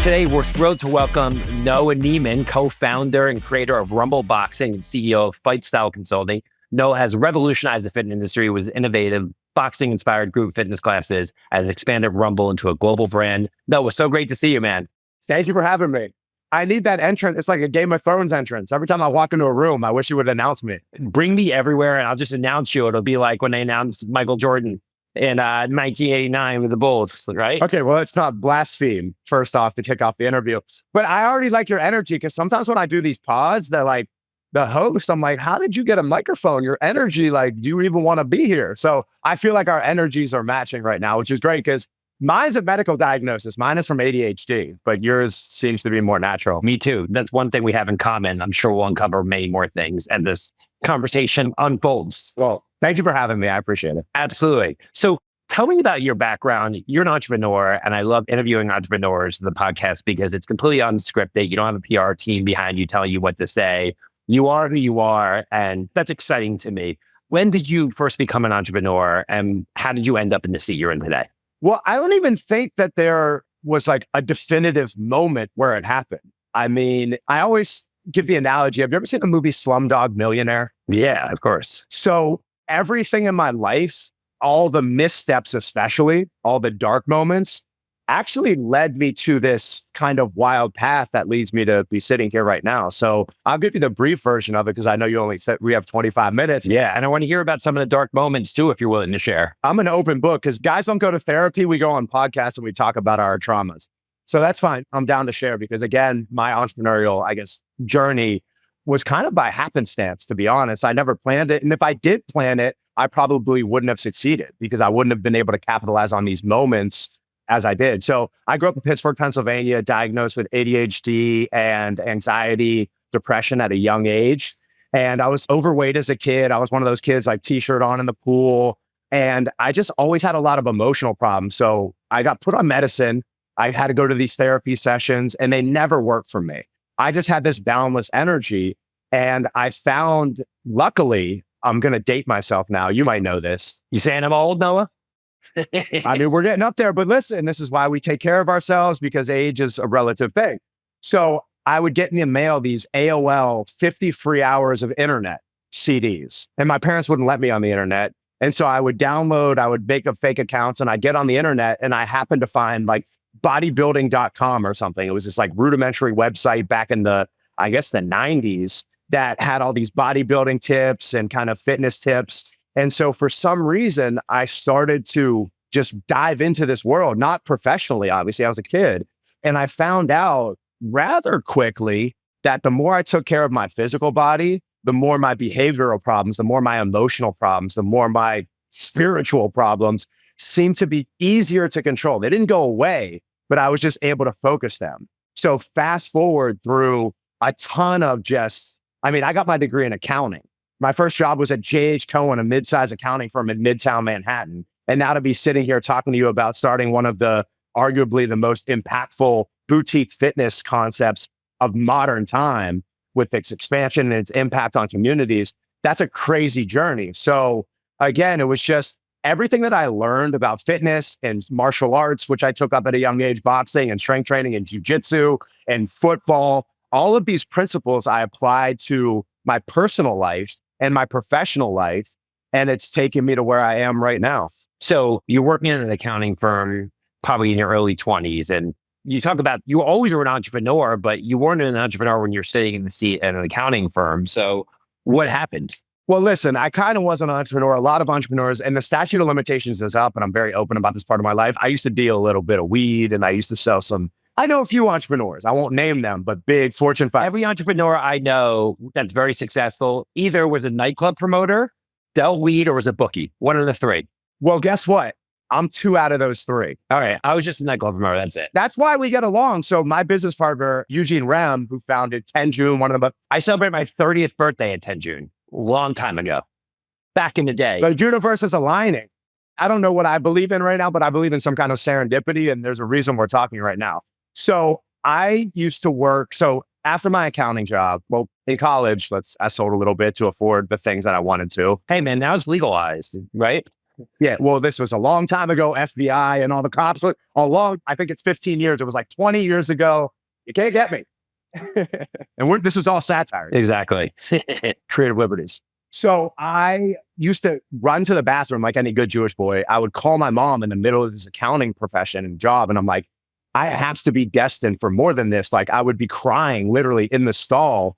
Today, we're thrilled to welcome Noah Neiman, co-founder and creator of Rumble Boxing and CEO of FightStyle Consulting. Noah has revolutionized the fitness industry with innovative boxing-inspired group fitness classes, has expanded Rumble into a global brand. Noah, so great to see you, man. Thank you for having me. I need that entrance. It's like a Game of Thrones entrance. Every time I walk into a room, I wish you would announce me. Bring me everywhere and I'll just announce you. It'll be like when they announced Michael Jordan in 1989 with the Bulls, right? Okay, well, it's not blaspheme, first off, to kick off the interview. But I already like your energy because sometimes when I do these pods, they're like, the host, I'm like, how did you get a microphone? Your energy, like, do you even want to be here? So I feel like our energies are matching right now, which is great because mine's a medical diagnosis. Mine is from ADHD, but yours seems to be more natural. Me too. That's one thing we have in common. I'm sure we'll uncover many more things as this conversation unfolds. Well, thank you for having me. I appreciate it. Absolutely. So tell me about your background. You're an entrepreneur, and I love interviewing entrepreneurs in the podcast because it's completely unscripted. You don't have a PR team behind you telling you what to say. You are who you are, and that's exciting to me. When did you first become an entrepreneur, and how did you end up in the seat you're in today? Well, I don't even think that there was like a definitive moment where it happened. I mean, I always give the analogy. Have you ever seen the movie Slumdog Millionaire? Yeah, of course. So everything in my life, all the missteps, especially all the dark moments, actually led me to this kind of wild path that leads me to be sitting here right now. So I'll give you the brief version of it because I know you only said we have 25 minutes. Yeah, and I want to hear about some of the dark moments too, if you're willing to share. I'm an open book because guys don't go to therapy. We go on podcasts and we talk about our traumas. So that's fine. I'm down to share because again, my entrepreneurial, I guess, journey was kind of by happenstance, to be honest. I never planned it. And if I did plan it, I probably wouldn't have succeeded because I wouldn't have been able to capitalize on these moments as I did. So I grew up in Pittsburgh, Pennsylvania, diagnosed with ADHD and anxiety, depression at a young age. And I was overweight as a kid. I was one of those kids like t-shirt on in the pool. And I just always had a lot of emotional problems. So I got put on medicine. I had to go to these therapy sessions and they never worked for me. I just had this boundless energy. And I found, luckily, I'm going to date myself now. You might know this. You saying I'm old, Noah? I mean, we're getting up there, but listen, this is why we take care of ourselves because age is a relative thing. So I would get in the mail these AOL 50 free hours of internet CDs, and my parents wouldn't let me on the internet. And so I would download, I would make up fake accounts and I'd get on the internet and I happened to find like bodybuilding.com or something. It was this like rudimentary website back in the, I guess the 90s that had all these bodybuilding tips and kind of fitness tips. And so for some reason, I started to just dive into this world, not professionally, obviously, I was a kid. And I found out rather quickly that the more I took care of my physical body, the more my behavioral problems, the more my emotional problems, the more my spiritual problems seemed to be easier to control. They didn't go away, but I was just able to focus them. So fast forward through a ton of I got my degree in accounting. My first job was at J.H. Cohen, a mid-sized accounting firm in Midtown Manhattan. And now to be sitting here talking to you about starting one of the arguably the most impactful boutique fitness concepts of modern time with its expansion and its impact on communities, that's a crazy journey. So again, it was just everything that I learned about fitness and martial arts, which I took up at a young age, boxing and strength training and jujitsu and football, all of these principles I applied to my personal life and my professional life. And it's taken me to where I am right now. So you're working in an accounting firm, probably in your early 20s. And you talk about, you always were an entrepreneur, but you weren't an entrepreneur when you're sitting in the seat at an accounting firm. So what happened? Well, listen, I kind of was an entrepreneur, a lot of entrepreneurs, and the statute of limitations is up. And I'm very open about this part of my life. I used to deal a little bit of weed and I used to sell I know a few entrepreneurs. I won't name them, but big Fortune 5. Every entrepreneur I know that's very successful either was a nightclub promoter, dealt weed, or was a bookie. One of the three. Well, guess what? I'm 2 out of those 3. All right. I was just a nightclub promoter. That's it. That's why we get along. So my business partner, Eugene Rem, who founded 10 June, one of the... I celebrate my 30th birthday at 10 June. A long time ago. Back in the day. The universe is aligning. I don't know what I believe in right now, but I believe in some kind of serendipity. And there's a reason we're talking right now. So I used to work. So after my accounting job, well, in college, I sold a little bit to afford the things that I wanted to. Hey man, now it's legalized, right? Yeah, well, this was a long time ago, FBI and all the cops, I think it's 15 years. It was like 20 years ago. You can't get me. And this is all satire. Exactly. Creative liberties. So I used to run to the bathroom like any good Jewish boy. I would call my mom in the middle of this accounting profession and job. And I'm like, I have to be destined for more than this. Like I would be crying literally in the stall.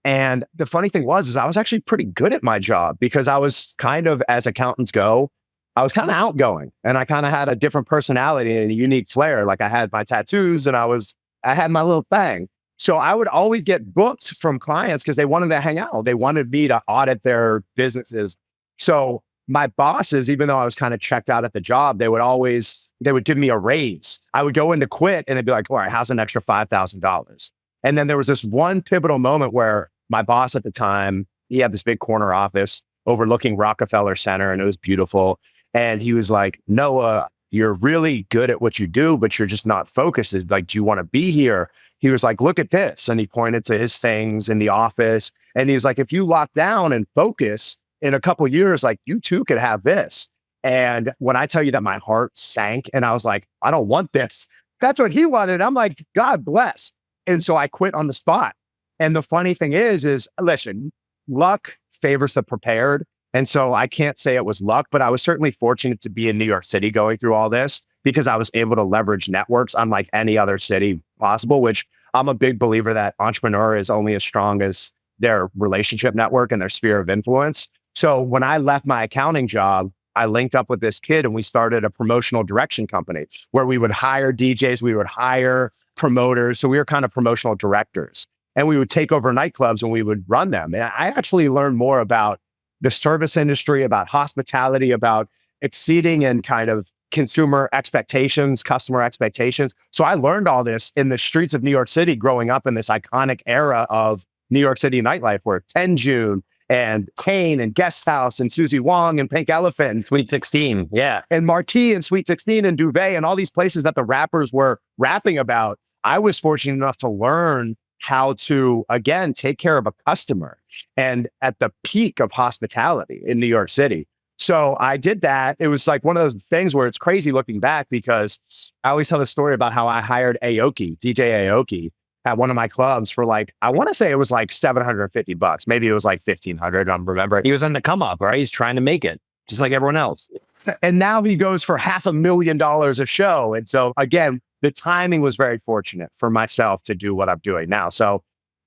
And the funny thing is I was actually pretty good at my job because I was kind of, as accountants go, I was kind of outgoing and I kind of had a different personality and a unique flair. Like I had my tattoos and I had my little thing. So I would always get booked from clients because they wanted to hang out. They wanted me to audit their businesses. So my bosses, even though I was kind of checked out at the job, they would give me a raise. I would go in to quit and they'd be like, all right, how's an extra $5,000? And then there was this one pivotal moment where my boss at the time, he had this big corner office overlooking Rockefeller Center and it was beautiful. And he was like, Noah, you're really good at what you do, but you're just not focused. It's like, do you want to be here? He was like, look at this. And he pointed to his things in the office. And he was like, if you lock down and focus in a couple of years, like you too could have this. And when I tell you that my heart sank and I was like, I don't want this. That's what he wanted. I'm like, God bless. And so I quit on the spot. And the funny thing is listen, luck favors the prepared. And so I can't say it was luck, but I was certainly fortunate to be in New York City going through all this because I was able to leverage networks unlike any other city possible, which I'm a big believer that entrepreneur is only as strong as their relationship network and their sphere of influence. So when I left my accounting job, I linked up with this kid and we started a promotional direction company where we would hire DJs, we would hire promoters. So we were kind of promotional directors and we would take over nightclubs and we would run them. And I actually learned more about the service industry, about hospitality, about exceeding and kind of consumer expectations, customer expectations. So I learned all this in the streets of New York City growing up in this iconic era of New York City nightlife where 10 June and Kane and Guest House and Suzy Wong and Pink Elephant and Sweet 16. Yeah. And Marquee and Sweet 16 and Duvet and all these places that the rappers were rapping about. I was fortunate enough to learn how to, again, take care of a customer and at the peak of hospitality in New York City. So I did that. It was like one of those things where it's crazy looking back because I always tell the story about how I hired Aoki, DJ Aoki, at one of my clubs for like, I want to say it was like $750. Maybe it was like 1,500. I don't remember. He was on the come up, right? He's trying to make it just like everyone else. And now he goes for $500,000 a show. And so again, the timing was very fortunate for myself to do what I'm doing now. So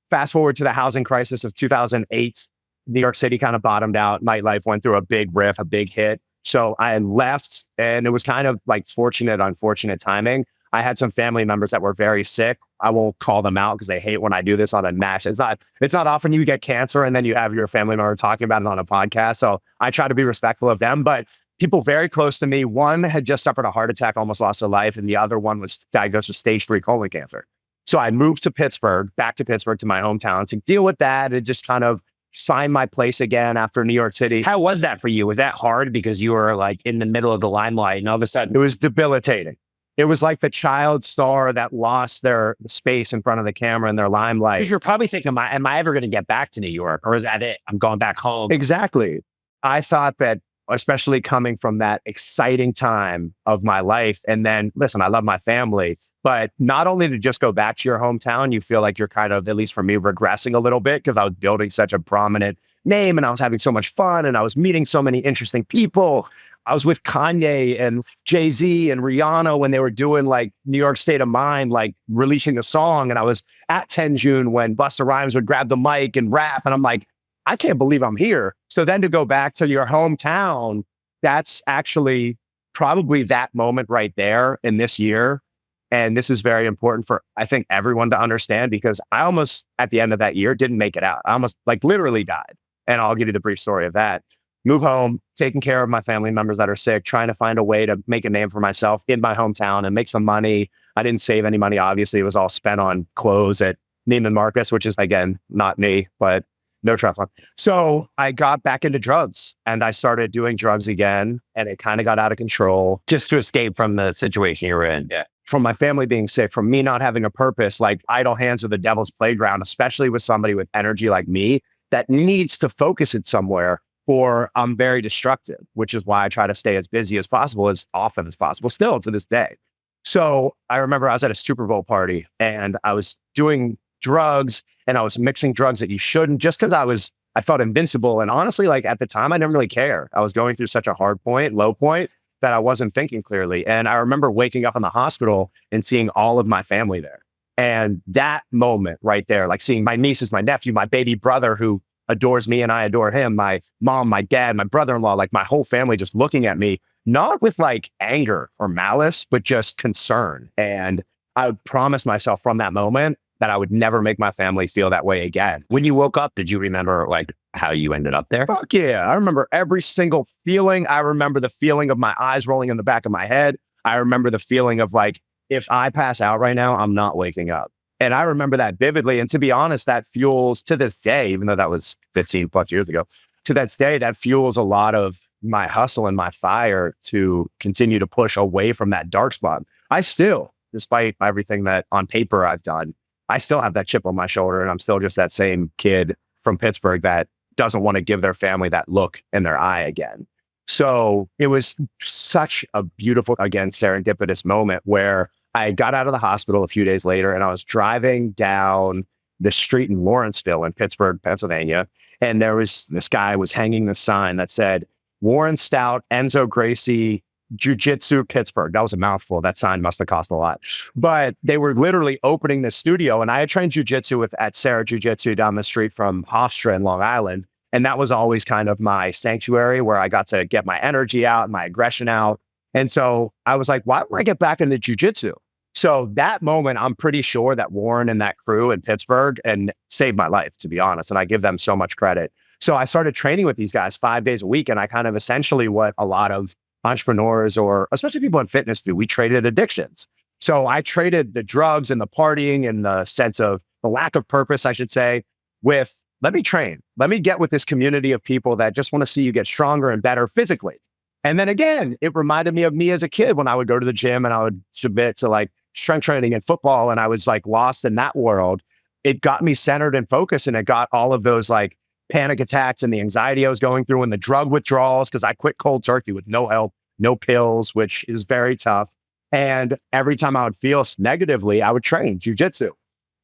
fast forward to the housing crisis of 2008, New York City kind of bottomed out. Nightlife went through a big riff, a big hit. So I had left and it was kind of like unfortunate timing. I had some family members that were very sick. I won't call them out because they hate when I do this on a national. It's not often you get cancer and then you have your family member talking about it on a podcast. So I try to be respectful of them, but people very close to me, one had just suffered a heart attack, almost lost her life. And the other one was diagnosed with stage 3 colon cancer. So I moved to Pittsburgh, back to Pittsburgh to my hometown to deal with that and just kind of find my place again after New York City. How was that for you? Was that hard because you were like in the middle of the limelight and all of a sudden it was debilitating? It was like the child star that lost their space in front of the camera and their limelight. Because you're probably thinking, am I ever going to get back to New York? Or is that it? I'm going back home. Exactly. I thought that, especially coming from that exciting time of my life. And then, listen, I love my family, but not only to just go back to your hometown, you feel like you're kind of, at least for me, regressing a little bit because I was building such a prominent name and I was having so much fun and I was meeting so many interesting people. I was with Kanye and Jay-Z and Rihanna when they were doing like New York State of Mind, like releasing the song. And I was at 10 June when Busta Rhymes would grab the mic and rap. And I'm like, I can't believe I'm here. So then to go back to your hometown, that's actually probably that moment right there in this year. And this is very important for, I think, everyone to understand because I almost, at the end of that year, didn't make it out. I almost like literally died. And I'll give you the brief story of that. Move home, taking care of my family members that are sick, trying to find a way to make a name for myself in my hometown and make some money. I didn't save any money. Obviously, it was all spent on clothes at Neiman Marcus, which is, again, not me, but no trouble. So I got back into drugs and I started doing drugs again and it kind of got out of control. Just to escape from the situation you were in. Yeah. From my family being sick, from me not having a purpose, like idle hands are the devil's playground, especially with somebody with energy like me that needs to focus it somewhere. or I'm very destructive, which is why I try to stay as busy as possible, as often as possible, still to this day. So I remember I was at a Super Bowl party and I was doing drugs and I was mixing drugs that you shouldn't, just because I felt invincible. And honestly, like at the time, I didn't really care. I was going through such a low point that I wasn't thinking clearly. And I remember waking up in the hospital and seeing all of my family there. And that moment right there, like seeing my nieces, my nephew, my baby brother who adores me and I adore him, my mom, my dad, my brother-in-law, like my whole family just looking at me, not with like anger or malice, but just concern. And I would promise myself from that moment that I would never make my family feel that way again. When you woke up, did you remember like how you ended up there? Fuck yeah. I remember every single feeling. I remember the feeling of my eyes rolling in the back of my head. I remember the feeling of like, if I pass out right now, I'm not waking up. And I remember that vividly. And to be honest, that fuels to this day, even though that was 15 plus years ago, to this day, that fuels a lot of my hustle and my fire to continue to push away from that dark spot. I still, despite everything that on paper I've done, I still have that chip on my shoulder and I'm still just that same kid from Pittsburgh that doesn't want to give their family that look in their eye again. So it was such a beautiful, again, serendipitous moment where I got out of the hospital a few days later and I was driving down the street in Lawrenceville in Pittsburgh, Pennsylvania. And there was this guy was hanging the sign that said, Warren Stout, Enzo Gracie, Jiu-Jitsu Pittsburgh. That was a mouthful. That sign must have cost a lot. But they were literally opening the studio. And I had trained jiu-jitsu at Sarah Jiu-Jitsu down the street from Hofstra in Long Island. And that was always kind of my sanctuary where I got to get my energy out, my aggression out. And so I was like, why don't I get back into jiu-jitsu? So that moment, I'm pretty sure that Warren and that crew in Pittsburgh and saved my life, to be honest. And I give them so much credit. So I started training with these guys 5 days a week. And I kind of essentially what a lot of entrepreneurs or especially people in fitness do, we traded addictions. So I traded the drugs and the partying and the sense of the lack of purpose, I should say, with let me train. Let me get with this community of people that just want to see you get stronger and better physically. And then again, it reminded me of me as a kid when I would go to the gym and I would submit to like strength training and football. And I was like lost in that world. It got me centered and focused. And it got all of those like panic attacks and the anxiety I was going through and the drug withdrawals, because I quit cold turkey with no help, no pills, which is very tough. And every time I would feel negatively, I would train jujitsu.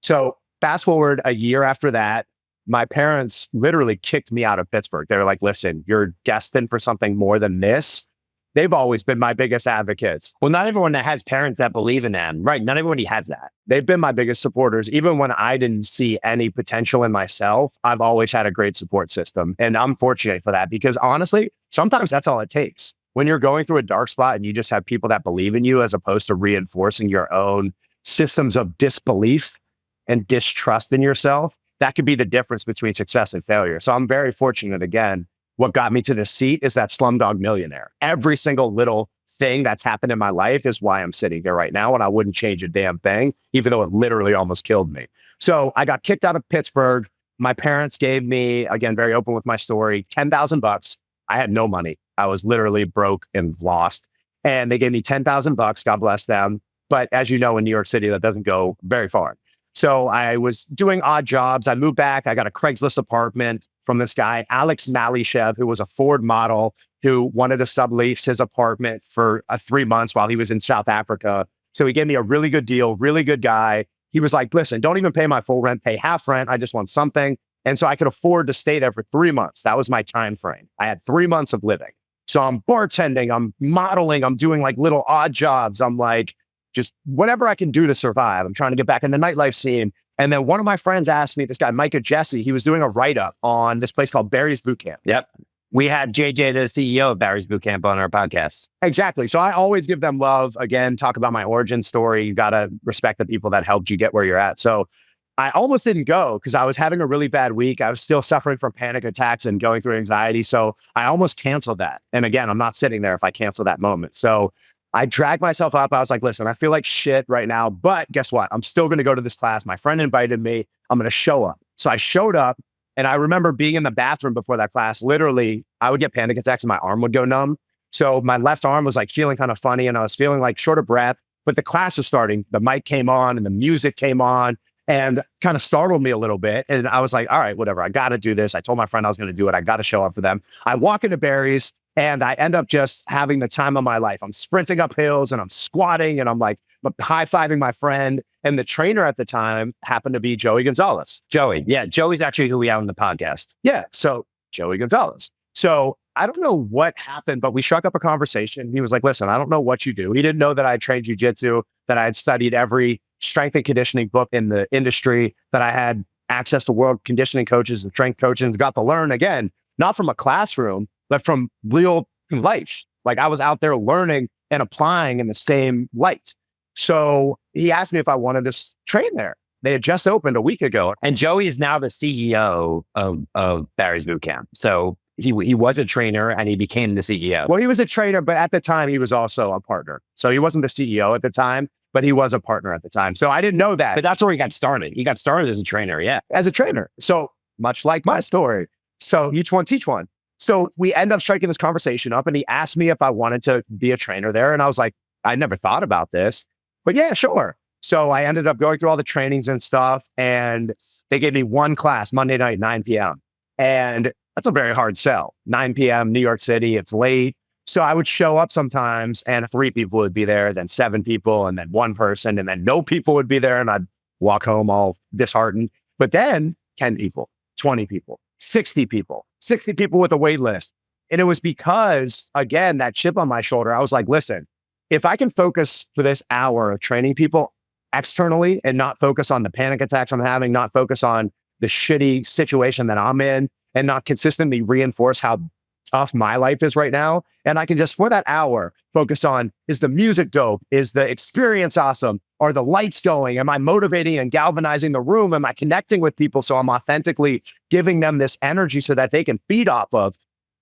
So fast forward a year after that, my parents literally kicked me out of Pittsburgh. They were like, listen, you're destined for something more than this. They've always been my biggest advocates. Well, not everyone that has parents that believe in them, right? Not everybody has that. They've been my biggest supporters. Even when I didn't see any potential in myself, I've always had a great support system. And I'm fortunate for that because honestly, sometimes that's all it takes. When you're going through a dark spot and you just have people that believe in you as opposed to reinforcing your own systems of disbelief and distrust in yourself, that could be the difference between success and failure. So I'm very fortunate. Again, what got me to this seat is that Slumdog Millionaire. Every single little thing that's happened in my life is why I'm sitting here right now. And I wouldn't change a damn thing, even though it literally almost killed me. So I got kicked out of Pittsburgh. My parents gave me, again, very open with my story, $10,000. I had no money. I was literally broke and lost. And they gave me $10,000. God bless them. But as you know, in New York City, that doesn't go very far. So I was doing odd jobs. I moved back. I got a Craigslist apartment from this guy, Alex Malishev, who was a Ford model who wanted to sublease his apartment for 3 months while he was in South Africa. So he gave me a really good deal, really good guy. He was like, listen, don't even pay my full rent, pay half rent. I just want something. And so I could afford to stay there for 3 months. That was my time frame. I had 3 months of living. So I'm bartending, I'm modeling, I'm doing like little odd jobs. I'm like, just whatever I can do to survive. I'm trying to get back in the nightlife scene. And then one of my friends asked me, this guy, Micah Jesse, he was doing a write-up on this place called Barry's Boot Camp. Yep. We had JJ, the CEO of Barry's Boot Camp, on our podcast. Exactly. So I always give them love. Again, talk about my origin story. You got to respect the people that helped you get where you're at. So I almost didn't go because I was having a really bad week. I was still suffering from panic attacks and going through anxiety. So I almost canceled that. And again, I'm not sitting there if I cancel that moment. So I dragged myself up. I was like, listen, I feel like shit right now, but guess what? I'm still going to go to this class. My friend invited me. I'm going to show up. So I showed up and I remember being in the bathroom before that class. Literally, I would get panic attacks and my arm would go numb. So my left arm was like feeling kind of funny and I was feeling like short of breath, but the class was starting. The mic came on and the music came on. and kind of startled me a little bit. And I was like, all right, whatever. I got to do this. I told my friend I was going to do it. I got to show up for them. I walk into Barry's and I end up just having the time of my life. I'm sprinting up hills and I'm squatting and I'm like high-fiving my friend. And the trainer at the time happened to be Joey Gonzalez. Joey. Yeah. Joey's actually who we have on the podcast. Yeah. So Joey Gonzalez. So I don't know what happened, but we struck up a conversation. He was like, listen, I don't know what you do. He didn't know that I trained jujitsu, that I had studied every strength and conditioning book in the industry, that I had access to world conditioning coaches and strength coaches, got to learn again, not from a classroom, but from real life. Like I was out there learning and applying in the same light. So he asked me if I wanted to train there. They had just opened a week ago. And Joey is now the CEO of Barry's Boot Camp. So he was a trainer and he became the CEO. Well, he was a trainer, but at the time he was also a partner. So he wasn't the CEO at the time, but he was a partner at the time. So I didn't know that. But that's where he got started. He got started as a trainer. Yeah. As a trainer. So much like my story. So each one, teach one. So we end up striking this conversation up and he asked me if I wanted to be a trainer there. And I was like, I never thought about this, but yeah, sure. So I ended up going through all the trainings and stuff. And they gave me one class Monday night, 9 p.m. And that's a very hard sell. 9 p.m., New York City, it's late. So I would show up sometimes and 3 people would be there, then 7 people, and then 1 person, and then no people would be there. And I'd walk home all disheartened. But then 10 people, 20 people, 60 people with a wait list. And it was because, again, that chip on my shoulder, I was like, listen, if I can focus for this hour of training people externally and not focus on the panic attacks I'm having, not focus on the shitty situation that I'm in, and not consistently reinforce how tough my life is right now. And I can just, for that hour, focus on, is the music dope? Is the experience awesome? Are the lights going? Am I motivating and galvanizing the room? Am I connecting with people so I'm authentically giving them this energy so that they can feed off of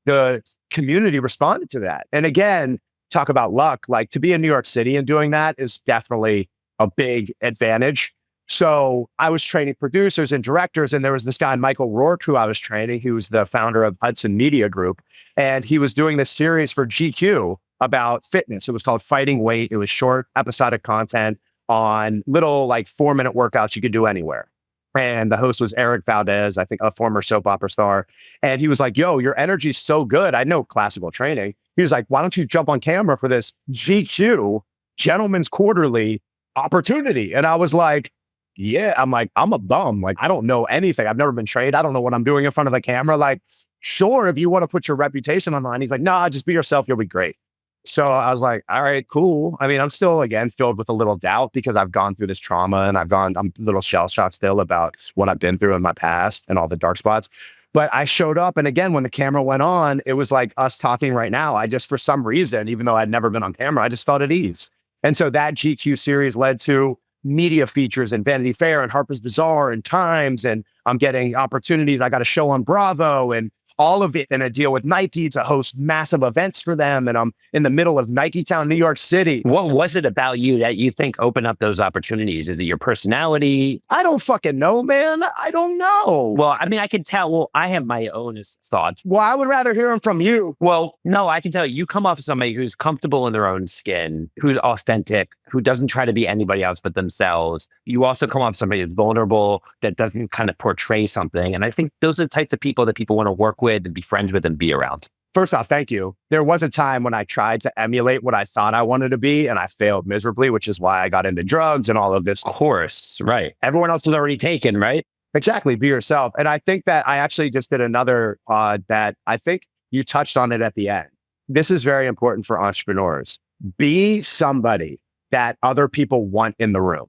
the community responded to that? And again, talk about luck, like to be in New York City and doing that is definitely a big advantage. So I was training producers and directors, and there was this guy, Michael Rourke, who I was training, who was the founder of Hudson Media Group. And he was doing this series for GQ about fitness. It was called Fighting Weight. It was short episodic content on little like 4-minute workouts you could do anywhere. And the host was Eric Valdez, I think a former soap opera star. And he was like, yo, your energy's so good. I know classical training. He was like, why don't you jump on camera for this GQ Gentleman's Quarterly opportunity? And I was like, yeah, I'm like, I'm a bum. Like, I don't know anything. I've never been trained. I don't know what I'm doing in front of the camera. Like, sure, if you want to put your reputation online. He's like, nah, just be yourself. You'll be great. So I was like, all right, cool. I mean, I'm still, again, filled with a little doubt because I've gone through this trauma and I'm a little shell shocked still about what I've been through in my past and all the dark spots. But I showed up. And again, when the camera went on, it was like us talking right now. I just, for some reason, even though I'd never been on camera, I just felt at ease. And so that GQ series led to media features and Vanity Fair and Harper's Bazaar and Times. And I'm getting opportunities. I got a show on Bravo and all of it, and a deal with Nike to host massive events for them. And I'm in the middle of Nike Town, New York City. What was it about you that you think opened up those opportunities? Is it your personality? I don't fucking know, man. I don't know. Well, I mean, I can tell. Well, I have my own thoughts. Well, I would rather hear them from you. Well, no, I can tell you come off as somebody who's comfortable in their own skin, who's authentic, who doesn't try to be anybody else but themselves. You also come off as somebody that's vulnerable, that doesn't kind of portray something. And I think those are the types of people that people want to work with and be friends with and be around. First off, thank you. There was a time when I tried to emulate what I thought I wanted to be, and I failed miserably, which is why I got into drugs and all of this. Of course, right. Everyone else is already taken, right? Exactly. Be yourself. And I think that I actually just did another pod that I think you touched on it at the end. This is very important for entrepreneurs. Be somebody that other people want in the room.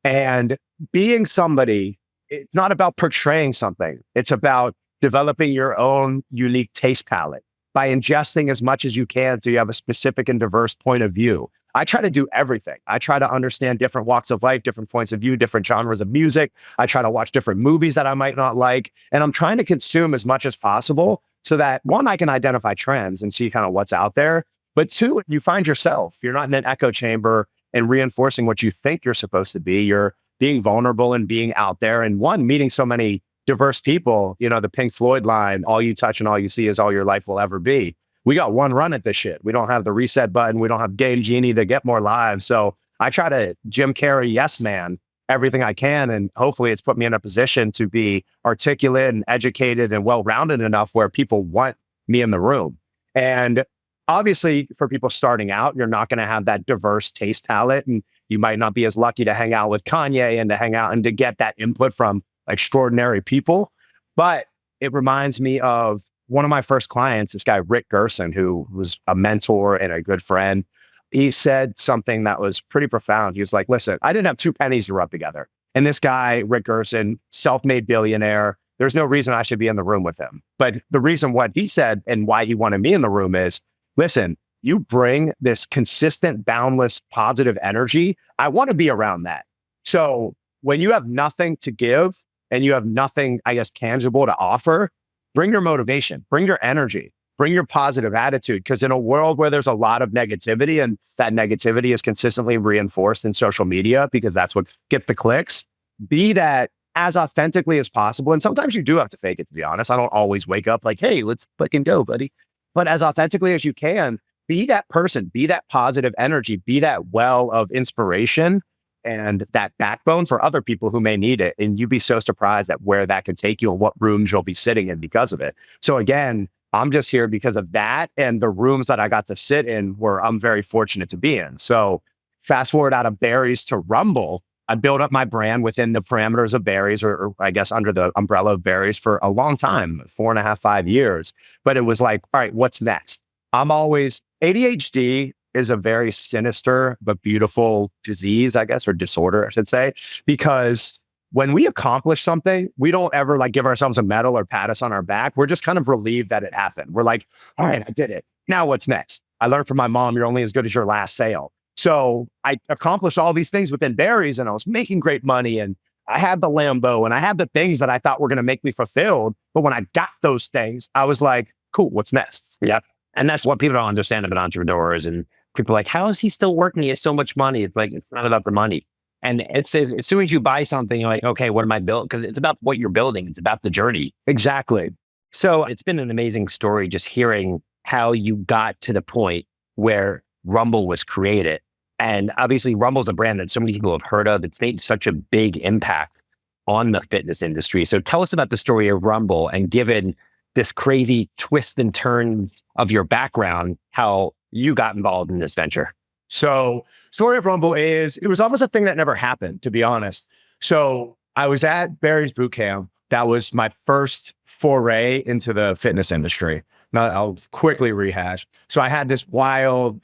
And being somebody, it's not about portraying something. It's about developing your own unique taste palette by ingesting as much as you can so you have a specific and diverse point of view. I try to do everything. I try to understand different walks of life, different points of view, different genres of music. I try to watch different movies that I might not like. And I'm trying to consume as much as possible so that, one, I can identify trends and see kind of what's out there. But two, you find yourself. You're not in an echo chamber and reinforcing what you think you're supposed to be. You're being vulnerable and being out there. And one, meeting so many diverse people, you know, the Pink Floyd line, all you touch and all you see is all your life will ever be. We got one run at this shit. We don't have the reset button. We don't have Game Genie to get more lives. So I try to Jim Carrey yes man everything I can. And hopefully it's put me in a position to be articulate and educated and well-rounded enough where people want me in the room. And obviously for people starting out, you're not going to have that diverse taste palette. And you might not be as lucky to hang out with Kanye and to hang out and to get that input from extraordinary people. But it reminds me of one of my first clients, this guy, Rick Gerson, who was a mentor and a good friend. He said something that was pretty profound. He was like, listen, I didn't have two pennies to rub together. And this guy, Rick Gerson, self-made billionaire, there's no reason I should be in the room with him. But the reason what he said and why he wanted me in the room is, listen, you bring this consistent, boundless, positive energy. I want to be around that. So when you have nothing to give and you have nothing, I guess, tangible to offer, bring your motivation, bring your energy, bring your positive attitude. Because in a world where there's a lot of negativity and that negativity is consistently reinforced in social media because that's what gets the clicks, be that as authentically as possible. And sometimes you do have to fake it, to be honest. I don't always wake up like, hey, let's fucking go, buddy. But as authentically as you can, be that person, be that positive energy, be that well of inspiration and that backbone for other people who may need it. And you'd be so surprised at where that could take you and what rooms you'll be sitting in because of it. So again, I'm just here because of that and the rooms that I got to sit in where I'm very fortunate to be in. So fast forward out of Barry's to Rumble, I built up my brand within the parameters of Barry's or I guess under the umbrella of Barry's for a long time, 4.5, 5 years. But it was like, all right, what's next? ADHD is a very sinister but beautiful disease, I guess, or disorder, I should say, because when we accomplish something, we don't ever like give ourselves a medal or pat us on our back. We're just kind of relieved that it happened. We're like, all right, I did it. Now what's next? I learned from my mom, you're only as good as your last sale. So I accomplished all these things within Barry's and I was making great money and I had the Lambo and I had the things that I thought were going to make me fulfilled. But when I got those things, I was like, cool, what's next? Yeah. And that's what people don't understand about entrepreneurs. And people are like, how is he still working? He has so much money. It's like, it's not about the money. And it's as soon as you buy something, you're like, okay, what am I building? Because it's about what you're building. It's about the journey. Exactly. So it's been an amazing story just hearing how you got to the point where Rumble was created. And obviously Rumble's a brand that so many people have heard of. It's made such a big impact on the fitness industry. So tell us about the story of Rumble and given this crazy twists and turns of your background, how you got involved in this venture. So story of Rumble is, it was almost a thing that never happened, to be honest. So I was at Barry's boot camp. That was my first foray into the fitness industry. Now I'll quickly rehash. So I had this wild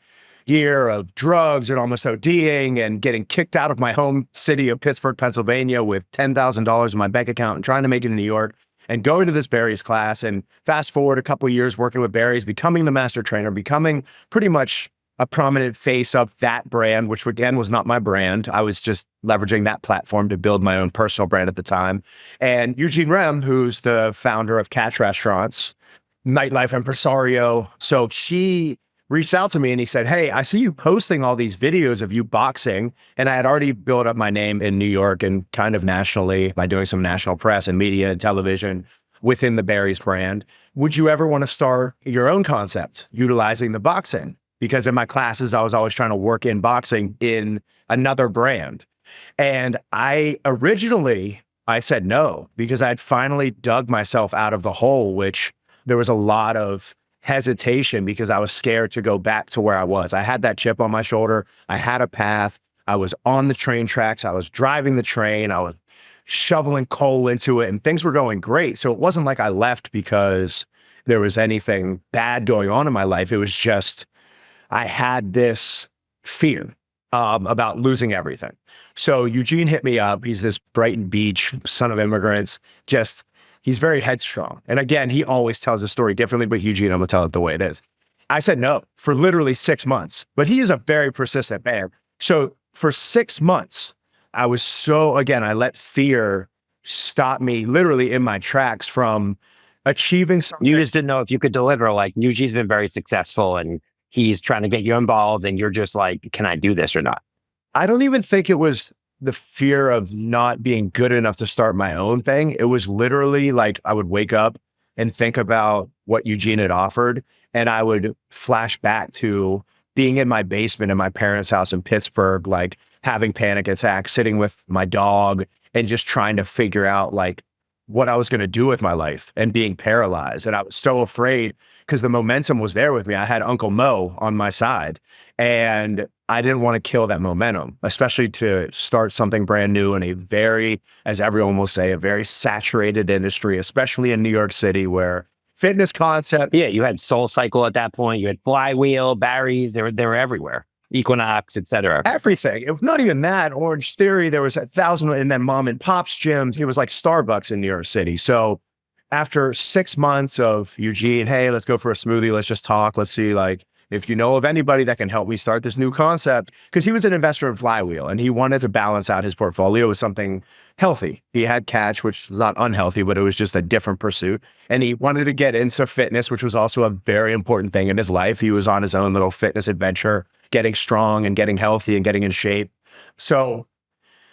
year of drugs and almost ODing and getting kicked out of my home city of Pittsburgh, Pennsylvania with $10,000 in my bank account and trying to make it in New York and going to this Barry's class. And fast forward a couple of years working with Barry's, becoming the master trainer, becoming pretty much a prominent face of that brand, which again was not my brand. I was just leveraging that platform to build my own personal brand at the time. And Eugene Rem, who's the founder of Catch Restaurants, nightlife impresario. So she reached out to me and he said, hey, I see you posting all these videos of you boxing. And I had already built up my name in New York and kind of nationally by doing some national press and media and television within the Barry's brand. Would you ever want to start your own concept utilizing the boxing? Because in my classes, I was always trying to work in boxing in another brand. And I said no, because I'd finally dug myself out of the hole, which there was a lot of hesitation because I was scared to go back to where I was. I had that chip on my shoulder. I had a path. I was on the train tracks. I was driving the train. I was shoveling coal into it and things were going great. So it wasn't like I left because there was anything bad going on in my life. It was just, I had this fear about losing everything. So Eugene hit me up. He's this Brighton Beach son of immigrants, he's very headstrong. And again, he always tells the story differently, but Eugene, I'm gonna tell it the way it is. I said no for literally 6 months, but he is a very persistent man. So for 6 months, I let fear stop me literally in my tracks from achieving something. You just didn't know if you could deliver. Like Eugene's been very successful and he's trying to get you involved and you're just like, can I do this or not? I don't even think it was the fear of not being good enough to start my own thing. It was literally like I would wake up and think about what Eugene had offered and I would flash back to being in my basement in my parents' house in Pittsburgh, like having panic attacks, sitting with my dog and just trying to figure out like what I was going to do with my life and being paralyzed. And I was so afraid because the momentum was there with me. I had Uncle Mo on my side and I didn't want to kill that momentum, especially to start something brand new in a very, as everyone will say, a very saturated industry, especially in New York City where fitness concept. Yeah, you had Soul Cycle at that point. You had Flywheel, Barry's. They were everywhere. Equinox, etc. Everything. It was not even that. Orange Theory, there was 1,000, and then mom and pop's gyms. It was like Starbucks in New York City. So after 6 months of Eugene, hey, let's go for a smoothie. Let's just talk. Let's see, like, if you know of anybody that can help me start this new concept, because he was an investor in Flywheel and he wanted to balance out his portfolio with something healthy. He had catch, which was not unhealthy, but it was just a different pursuit. And he wanted to get into fitness, which was also a very important thing in his life. He was on his own little fitness adventure, getting strong and getting healthy and getting in shape. So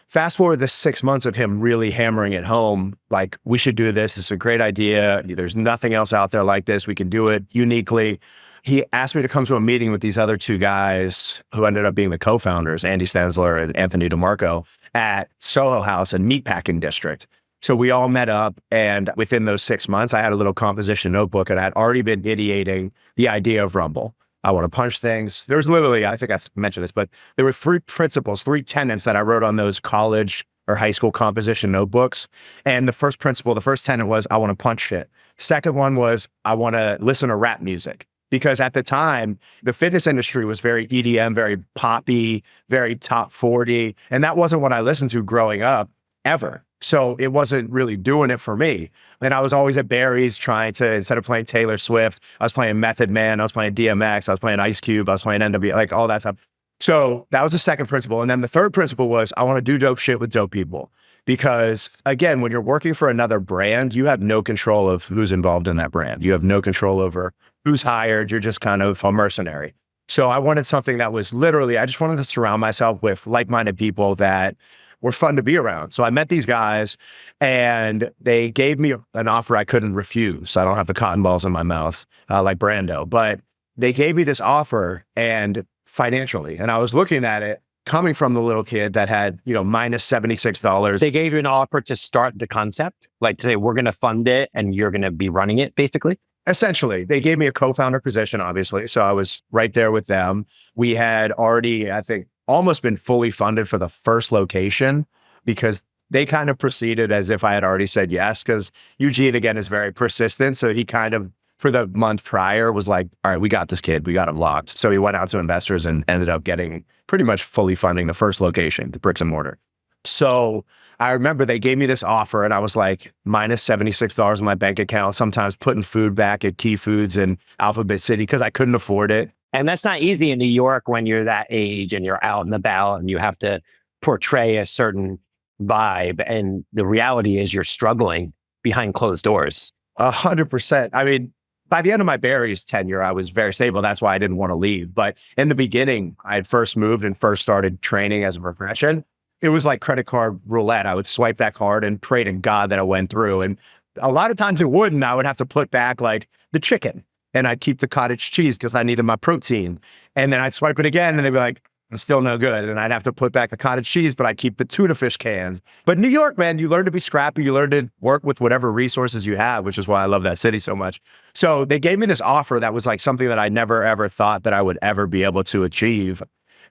fast forward the 6 months of him really hammering it home, like, we should do this. It's a great idea. There's nothing else out there like this. We can do it uniquely. He asked me to come to a meeting with these other two guys who ended up being the co-founders, Andy Stanzler and Anthony DeMarco, at Soho House and Meatpacking District. So we all met up, and within those 6 months, I had a little composition notebook, and I had already been ideating the idea of Rumble. I want to punch things. There was literally, I think I mentioned this, but there were 3 principles, 3 tenets that I wrote on those college or high school composition notebooks. And the first principle, the first tenet was, I want to punch shit. Second one was, I want to listen to rap music. Because at the time, the fitness industry was very EDM, very poppy, very top 40. And that wasn't what I listened to growing up ever. So it wasn't really doing it for me. And I was always at Barry's trying to, instead of playing Taylor Swift, I was playing Method Man, I was playing DMX, I was playing Ice Cube, I was playing NW, like all that stuff. So that was the second principle. And then the third principle was, I want to do dope shit with dope people. Because again, when you're working for another brand, you have no control of who's involved in that brand. You have no control over who's hired. You're just kind of a mercenary. So I wanted something that was literally, I just wanted to surround myself with like-minded people that were fun to be around. So I met these guys and they gave me an offer I couldn't refuse. So I don't have the cotton balls in my mouth like Brando, but they gave me this offer and financially, and I was looking at it coming from the little kid that had, minus $76. They gave you an offer to start the concept, like to say, we're going to fund it and you're going to be running it, basically? Essentially, they gave me a co-founder position, obviously. So I was right there with them. We had already, I think, almost been fully funded for the first location because they kind of proceeded as if I had already said yes, because Eugene, again, is very persistent. So he kind of, for the month prior, was like, all right, we got this kid. We got him locked. So he went out to investors and ended up getting pretty much fully funding the first location, the bricks and mortar. So I remember they gave me this offer and I was like minus $76 in my bank account, sometimes putting food back at Key Foods in Alphabet City because I couldn't afford it. And that's not easy in New York when you're that age and you're out and about and you have to portray a certain vibe. And the reality is you're struggling behind closed doors. 100%. I mean, by the end of my Barry's tenure, I was very stable. That's why I didn't want to leave. But in the beginning, I had first moved and first started training as a profession. It was like credit card roulette. I would swipe that card and pray to God that it went through. And a lot of times it wouldn't. I would have to put back like the chicken and I'd keep the cottage cheese because I needed my protein. And then I'd swipe it again and they'd be like, it's still no good. And I'd have to put back the cottage cheese, but I keep the tuna fish cans. But New York, man, you learn to be scrappy. You learn to work with whatever resources you have, which is why I love that city so much. So they gave me this offer that was like something that I never, ever thought that I would ever be able to achieve.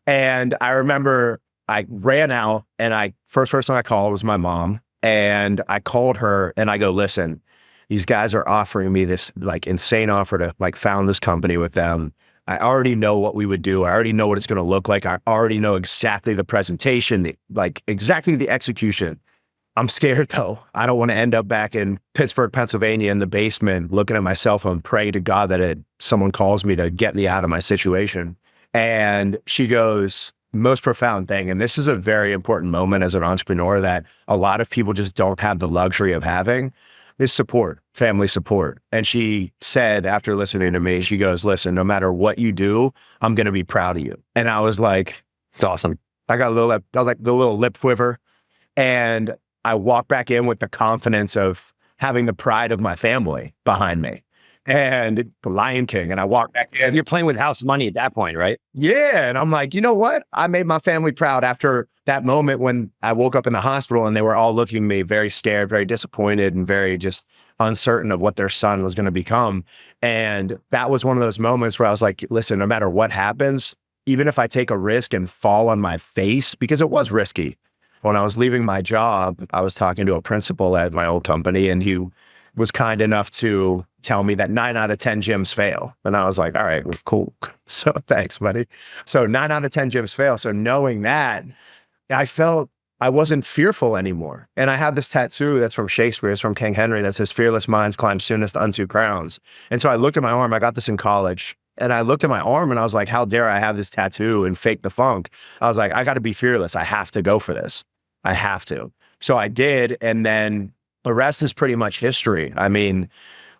And I remember I ran out and first person I called was my mom. And I called her and I go, listen, these guys are offering me this like insane offer to like found this company with them. I already know what we would do. I already know what it's going to look like. I already know exactly the presentation, exactly the execution. I'm scared though. I don't want to end up back in Pittsburgh, Pennsylvania in the basement, looking at my cell phone, praying to God that someone calls me to get me out of my situation. And she goes, most profound thing, and this is a very important moment as an entrepreneur that a lot of people just don't have the luxury of having, is support, family support. And she said, after listening to me, she goes, listen, no matter what you do, I'm going to be proud of you. And I was like, it's awesome. I got the little lip quiver. And I walked back in with the confidence of having the pride of my family behind me. and The Lion King. And I walked back in. You're playing with house money at that point, right? Yeah. And I'm like, you know what? I made my family proud after that moment when I woke up in the hospital and they were all looking at me very scared, very disappointed, and very just uncertain of what their son was going to become. And that was one of those moments where I was like, listen, no matter what happens, even if I take a risk and fall on my face, because it was risky. When I was leaving my job, I was talking to a principal at my old company, and he was kind enough to tell me that 9 out of 10 gyms fail. And I was like, all right, cool. So thanks, buddy. So 9 out of 10 gyms fail. So knowing that, I felt I wasn't fearful anymore. And I have this tattoo that's from Shakespeare, it's from King Henry, that says, fearless minds climb soonest unto crowns. And so I looked at my arm, I got this in college. And I looked at my arm and I was like, how dare I have this tattoo and fake the funk? I was like, I got to be fearless. I have to go for this. I have to. So I did. And then the rest is pretty much history. I mean,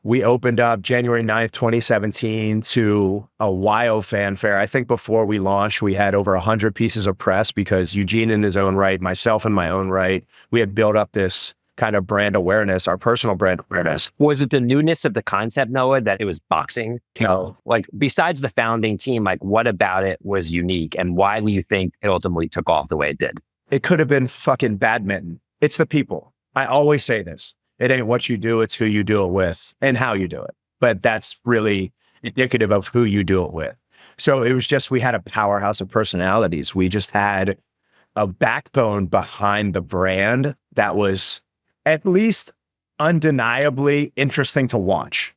we opened up January 9th, 2017 to a wild fanfare. I think before we launched, we had over 100 pieces of press because Eugene in his own right, myself in my own right, we had built up this kind of brand awareness, our personal brand awareness. Was it the newness of the concept, Noah, that it was boxing? No. Like, besides the founding team, like, what about it was unique, and why do you think it ultimately took off the way it did? It could have been fucking badminton. It's the people. I always say this. It ain't what you do, it's who you do it with and how you do it. But that's really indicative of who you do it with. So it was just, we had a powerhouse of personalities. We just had a backbone behind the brand that was at least undeniably interesting to watch.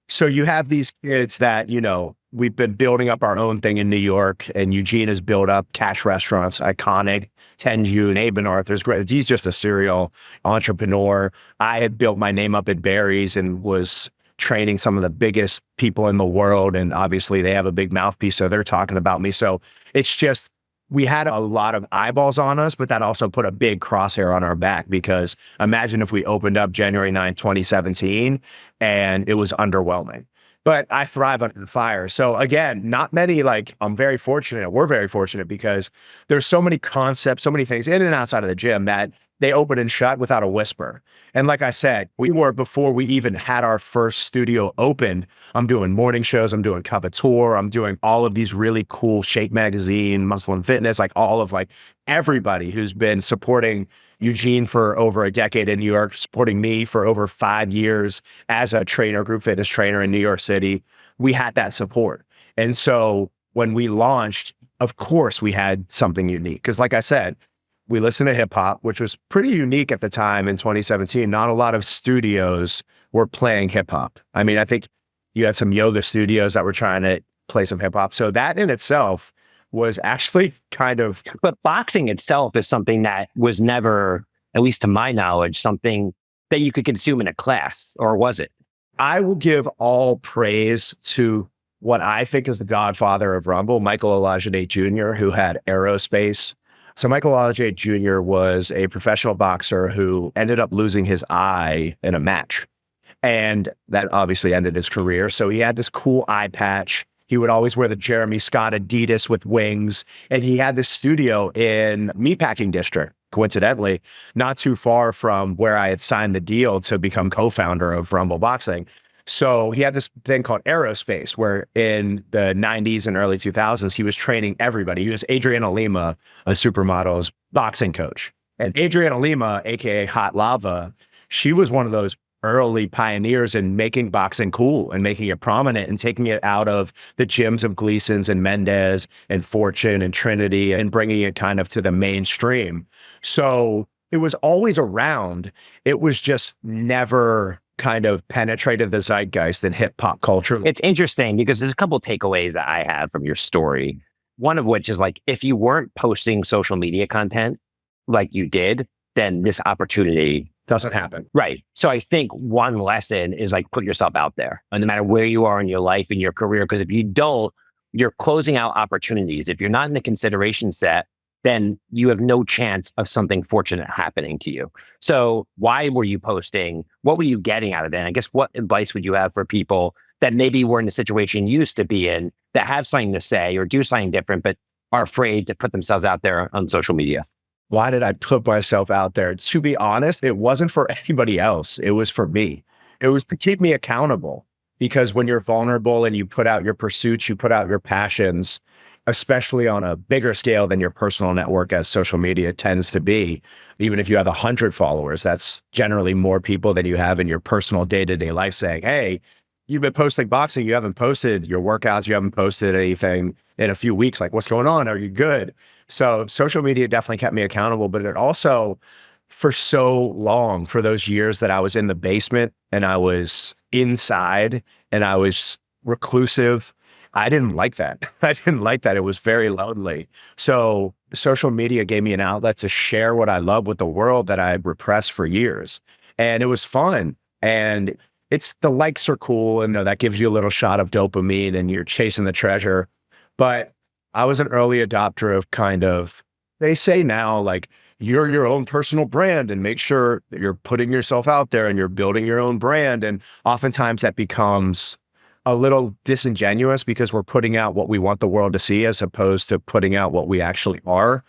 So you have these kids that, you know, we've been building up our own thing in New York, and Eugene has built up Cash Restaurants, iconic, 10 June, Aben Arthur's great. He's just a serial entrepreneur. I had built my name up at Barry's and was training some of the biggest people in the world. And obviously they have a big mouthpiece, so they're talking about me. So it's just, we had a lot of eyeballs on us, but that also put a big crosshair on our back, because imagine if we opened up January 9th, 2017, and it was underwhelming. But I thrive under the fire. So again, not many, like, I'm very fortunate. We're very fortunate because there's so many concepts, so many things in and outside of the gym that they open and shut without a whisper. And like I said, we were, before we even had our first studio open, I'm doing morning shows, I'm doing Cavateur, I'm doing all of these really cool Shake Magazine, Muscle and Fitness, like all of like everybody who's been supporting Eugene for over a decade in New York, supporting me for over 5 years as a trainer, group fitness trainer in New York City. We had that support. And so when we launched, of course we had something unique. Because like I said, we listened to hip hop, which was pretty unique at the time in 2017. Not a lot of studios were playing hip hop. I mean, I think you had some yoga studios that were trying to play some hip hop. So that in itself was actually kind of... But boxing itself is something that was never, at least to my knowledge, something that you could consume in a class, or was it? I will give all praise to what I think is the godfather of Rumble, Michael Olajide Jr., who had aerospace. So Michael Olajide Jr. was a professional boxer who ended up losing his eye in a match. And that obviously ended his career. So he had this cool eye patch. He would always wear the Jeremy Scott Adidas with wings. And he had this studio in Meatpacking District, coincidentally, not too far from where I had signed the deal to become co-founder of Rumble Boxing. So he had this thing called Aerospace, where in the 90s and early 2000s, he was training everybody. He was Adriana Lima, a supermodel's boxing coach. And Adriana Lima, AKA Hot Lava, she was one of those early pioneers in making boxing cool and making it prominent and taking it out of the gyms of Gleason's and Mendez and Fortune and Trinity and bringing it kind of to the mainstream. So it was always around. It was just never kind of penetrated the zeitgeist in hip hop culture. It's interesting because there's a couple of takeaways that I have from your story. One of which is, like, if you weren't posting social media content like you did, then this opportunity doesn't happen. Right. So I think one lesson is, like, put yourself out there, and no matter where you are in your life and your career, because if you don't, you're closing out opportunities. If you're not in the consideration set, then you have no chance of something fortunate happening to you. So why were you posting? What were you getting out of it? And I guess, what advice would you have for people that maybe were in the situation you used to be in, that have something to say or do something different, but are afraid to put themselves out there on social media? Why did I put myself out there? To be honest, it wasn't for anybody else. It was for me. It was to keep me accountable. because when you're vulnerable and you put out your pursuits, you put out your passions, especially on a bigger scale than your personal network as social media tends to be. Even if you have 100 followers, that's generally more people than you have in your personal day-to-day life saying, hey, you've been posting boxing, you haven't posted your workouts, you haven't posted anything in a few weeks. Like, what's going on? Are you good? So social media definitely kept me accountable, but it also, for so long, for those years that I was in the basement and I was inside and I was reclusive, I didn't like that. I didn't like that. It was very lonely. So social media gave me an outlet to share what I love with the world that I had repressed for years. And it was fun. And it's the likes are cool. And that gives you a little shot of dopamine and you're chasing the treasure. But I was an early adopter of kind of, they say now, like, you're your own personal brand and make sure that you're putting yourself out there and you're building your own brand. And oftentimes that becomes a little disingenuous because we're putting out what we want the world to see as opposed to putting out what we actually are.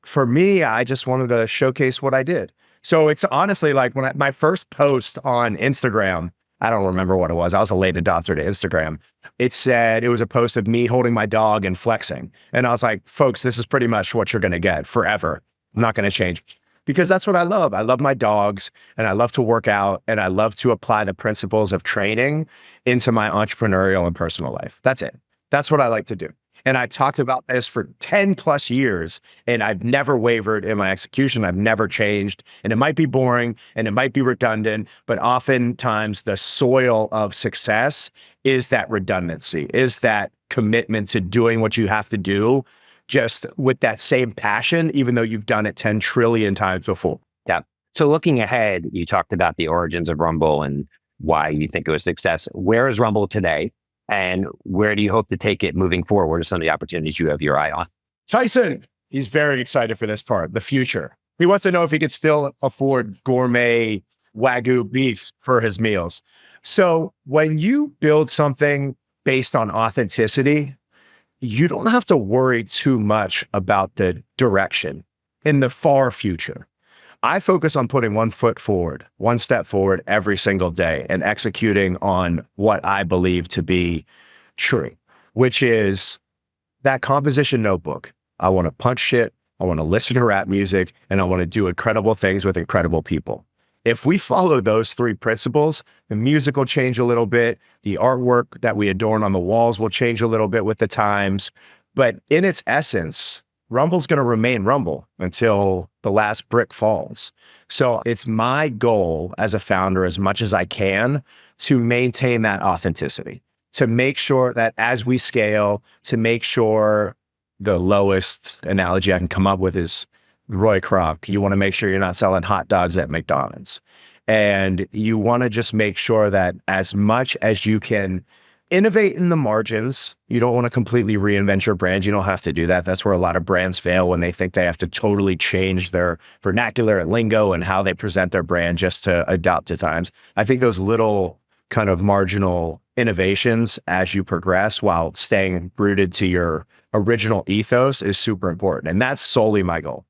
For me, I just wanted to showcase what I did. So it's honestly like my first post on Instagram, I don't remember what it was. I was a late adopter to Instagram. It said, it was a post of me holding my dog and flexing. And I was like, folks, this is pretty much what you're going to get forever. I'm not going to change because that's what I love. I love my dogs and I love to work out and I love to apply the principles of training into my entrepreneurial and personal life. That's it. That's what I like to do. And I talked about this for 10 plus years and I've never wavered in my execution. I've never changed. And it might be boring and it might be redundant, but oftentimes the soil of success is that redundancy, is that commitment to doing what you have to do just with that same passion, even though you've done it 10 trillion times before. Yeah. So looking ahead, you talked about the origins of Rumble and why you think it was a success. Where is Rumble today? And where do you hope to take it moving forward? What are some of the opportunities you have your eye on? Tyson, he's very excited for this part, the future. He wants to know if he could still afford gourmet Wagyu beef for his meals. So when you build something based on authenticity, you don't have to worry too much about the direction in the far future. I focus on putting one foot forward, one step forward every single day and executing on what I believe to be true, which is that composition notebook. I want to punch shit. I want to listen to rap music and I want to do incredible things with incredible people. If we follow those three principles, the music will change a little bit. The artwork that we adorn on the walls will change a little bit with the times. But in its essence, Rumble's going to remain Rumble until the last brick falls. So it's my goal as a founder, as much as I can, to maintain that authenticity, to make sure that as we scale, to make sure the lowest analogy I can come up with is Roy Kroc. You want to make sure you're not selling hot dogs at McDonald's. And you want to just make sure that as much as you can innovate in the margins, you don't want to completely reinvent your brand. You don't have to do that. That's where a lot of brands fail when they think they have to totally change their vernacular and lingo and how they present their brand just to adapt to times. I think those little kind of marginal innovations as you progress while staying rooted to your original ethos is super important. And that's solely my goal.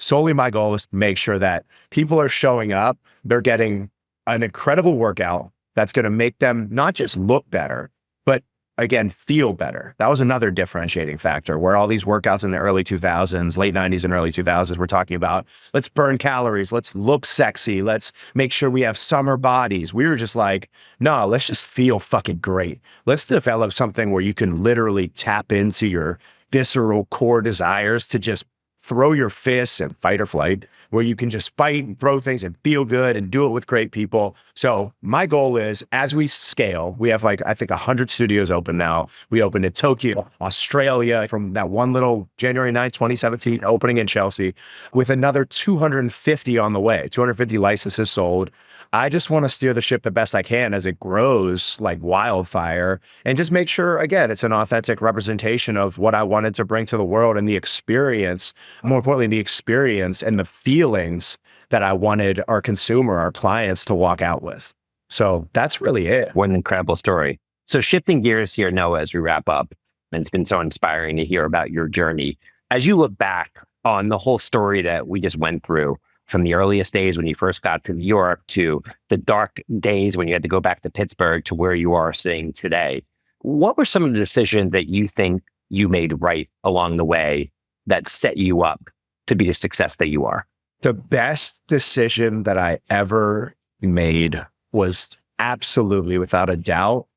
Solely my goal is to make sure that people are showing up, they're getting an incredible workout that's going to make them not just look better, but again, feel better. That was another differentiating factor where all these workouts in the early 2000s, late 90s and early 2000s, we're talking about, let's burn calories, let's look sexy, let's make sure we have summer bodies. We were just like, no, let's just feel fucking great. Let's develop something where you can literally tap into your visceral core desires to just throw your fists and fight or flight, where you can just fight and throw things and feel good and do it with great people. So my goal is, as we scale, we have like, I think 100 studios open now. We opened in Tokyo, Australia, from that one little January 9th, 2017 opening in Chelsea, with another 250 on the way, 250 licenses sold. I just want to steer the ship the best I can as it grows like wildfire and just make sure, again, it's an authentic representation of what I wanted to bring to the world and the experience, more importantly, the experience and the feelings that I wanted our consumer, our clients to walk out with. So that's really it. What an incredible story. So shifting gears here, Noah, as we wrap up, and it's been so inspiring to hear about your journey. As you look back on the whole story that we just went through, from the earliest days when you first got to New York to the dark days when you had to go back to Pittsburgh to where you are sitting today. What were some of the decisions that you think you made right along the way that set you up to be the success that you are? The best decision that I ever made was absolutely, without a doubt,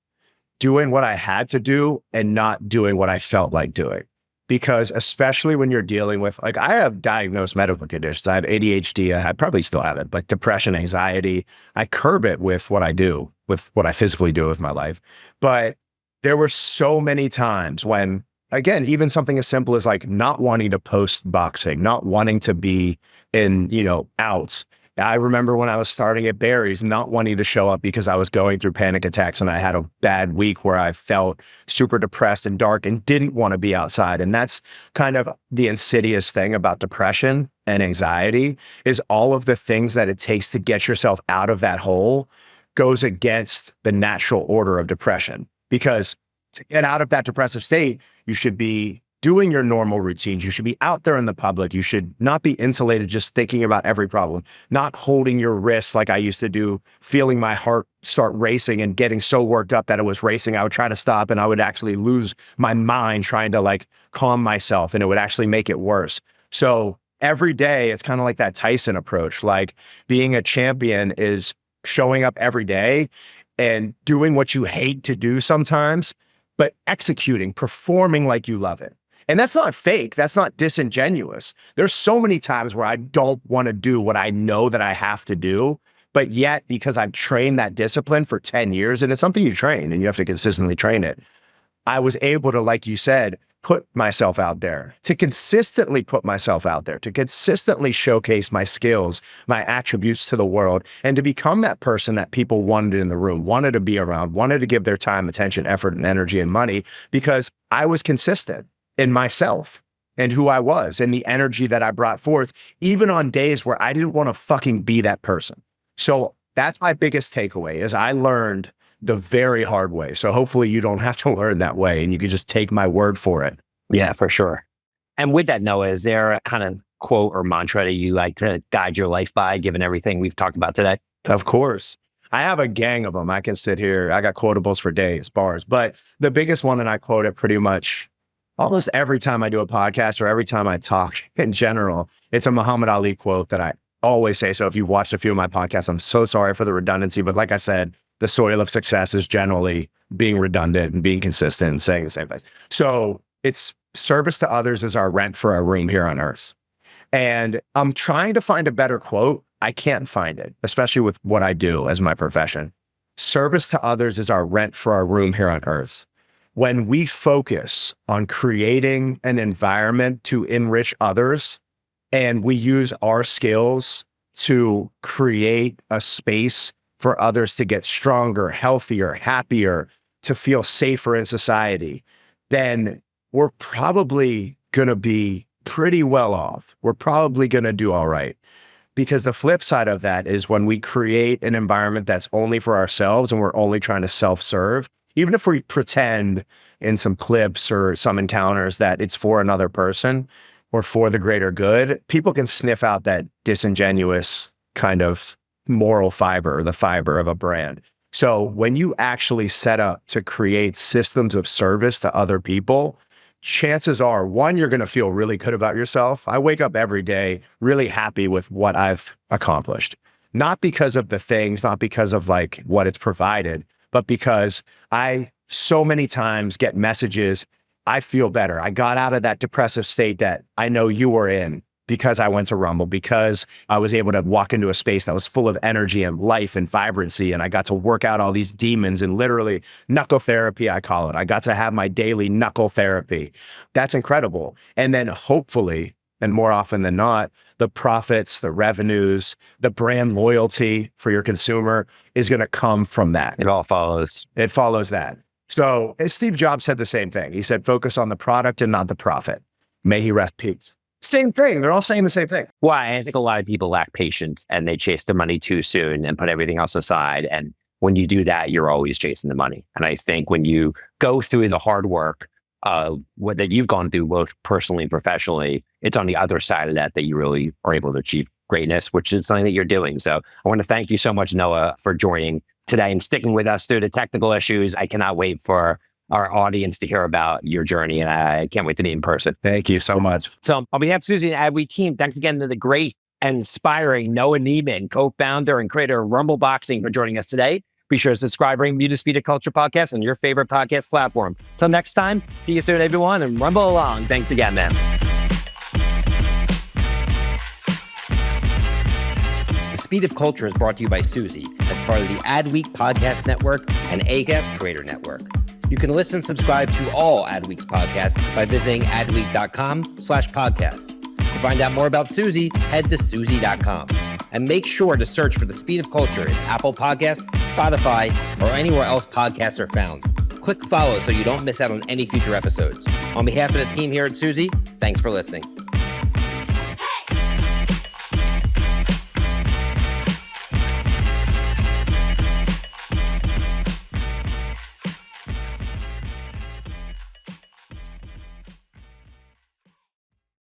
doing what I had to do and not doing what I felt like doing. Because especially when you're dealing with, like, I have diagnosed medical conditions. I have ADHD. I probably still have it, but depression, anxiety, I curb it with what I do, with what I physically do with my life. But there were so many times when, again, even something as simple as like not wanting to post boxing, not wanting to be in, out. I remember when I was starting at Barry's, not wanting to show up because I was going through panic attacks and I had a bad week where I felt super depressed and dark and didn't want to be outside. And that's kind of the insidious thing about depression and anxiety, is all of the things that it takes to get yourself out of that hole goes against the natural order of depression. Because to get out of that depressive state, you should be doing your normal routines. You should be out there in the public. You should not be insulated just thinking about every problem, not holding your wrists like I used to do, feeling my heart start racing and getting so worked up that it was racing. I would try to stop and I would actually lose my mind trying to like calm myself, and it would actually make it worse. So every day, it's kind of like that Tyson approach. Like, being a champion is showing up every day and doing what you hate to do sometimes, but executing, performing like you love it. And that's not fake. That's not disingenuous. There's so many times where I don't want to do what I know that I have to do, but yet because I've trained that discipline for 10 years, and it's something you train and you have to consistently train it, I was able to, like you said, put myself out there, to consistently put myself out there, to consistently showcase my skills, my attributes to the world, and to become that person that people wanted in the room, wanted to be around, wanted to give their time, attention, effort, and energy and money, because I was consistent in myself and who I was and the energy that I brought forth, even on days where I didn't want to fucking be that person. So that's my biggest takeaway, is I learned the very hard way. So hopefully you don't have to learn that way and you can just take my word for it. Yeah, for sure. And with that, Noah, is there a kind of quote or mantra that you like to guide your life by, given everything we've talked about today? Of course. I have a gang of them. I can sit here. I got quotables for days, bars. But the biggest one, and I quote it pretty much almost every time I do a podcast or every time I talk in general, it's a Muhammad Ali quote that I always say. So if you've watched a few of my podcasts, I'm so sorry for the redundancy. But like I said, the soil of success is generally being redundant and being consistent and saying the same thing. So it's service to others is our rent for our room here on earth. And I'm trying to find a better quote. I can't find it, especially with what I do as my profession. Service to others is our rent for our room here on earth. When we focus on creating an environment to enrich others, and we use our skills to create a space for others to get stronger, healthier, happier, to feel safer in society, then we're probably going to be pretty well off. We're probably going to do all right. Because the flip side of that is when we create an environment that's only for ourselves and we're only trying to self-serve, even if we pretend in some clips or some encounters that it's for another person or for the greater good, people can sniff out that disingenuous kind of moral fiber, the fiber of a brand. So when you actually set up to create systems of service to other people, chances are, one, you're going to feel really good about yourself. I wake up every day really happy with what I've accomplished, not because of the things, not because of like what it's provided, but because I so many times get messages, I feel better. I got out of that depressive state that I know you were in because I went to Rumble, because I was able to walk into a space that was full of energy and life and vibrancy. And I got to work out all these demons and literally knuckle therapy, I call it. I got to have my daily knuckle therapy. That's incredible. And then hopefully, and more often than not, the profits, the revenues, the brand loyalty for your consumer is going to come from that. It all follows. It follows that. So Steve Jobs said the same thing. He said, focus on the product and not the profit. May he rest peace. Same thing. They're all saying the same thing. Well, I think a lot of people lack patience and they chase their money too soon and put everything else aside. And when you do that, you're always chasing the money. And I think when you go through the hard work that you've gone through, both personally and professionally, it's on the other side of that you really are able to achieve greatness, which is something that you're doing. So I want to thank you so much, Noah, for joining today and sticking with us through the technical issues. I cannot wait for our audience to hear about your journey, and I can't wait to meet in person. Thank you so much. So on behalf of Suzy and Adweek team, thanks again to the great and inspiring Noah Neiman, co-founder and creator of Rumble Boxing, for joining us today. Be sure to subscribe, rate, review the Speed of Culture podcast on your favorite podcast platform. Till next time, see you soon, everyone, and rumble along. Thanks again, man. The Speed of Culture is brought to you by Suzy as part of the Adweek Podcast Network and Acast Creator Network. You can listen and subscribe to all Adweek's podcasts by visiting adweek.com/podcasts. To find out more about Suzy, head to Suzy.com. And make sure to search for The Speed of Culture in Apple Podcasts, Spotify, or anywhere else podcasts are found. Click follow so you don't miss out on any future episodes. On behalf of the team here at Suzy, thanks for listening.